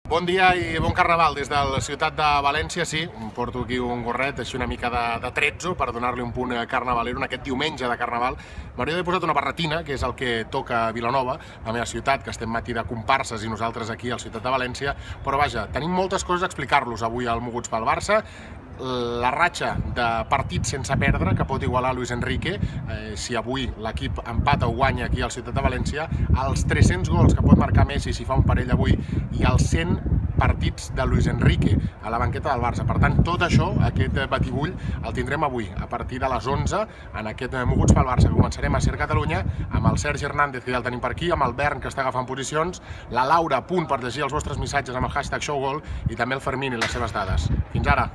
Bon dia i bon carnaval des de la ciutat de València, sí, em porto aquí un gorret, així una mica de trezzo per donar-li un punt carnavalero en aquest diumenge de carnaval. M'hauria d'haver posat una barretina, que és el que toca a Vilanova, la meva ciutat, que estem matí de comparses i nosaltres aquí a la ciutat de València, però vaja, tenim moltes coses a explicar-los avui al Moguts pel Barça. La ratxa de partits sense perdre que pot igualar Luis Enrique si avui l'equip empata o guanya aquí al Ciutat de València, els 300 gols que pot marcar Messi si fa un parell avui i els 100 partits de Luis Enrique a la banqueta del Barça. Per tant, tot això, aquest batibull, el tindrem avui a partir de les 11 en aquest Moguts pel Barça. Començarem a Ser Catalunya amb el Sergi Hernández, que ja el tenim per aquí, amb el Bern, que està agafant posicions, la Laura a punt per llegir els vostres missatges amb el hashtag #ShowGol i també el Fermín i les seves dades. Fins ara!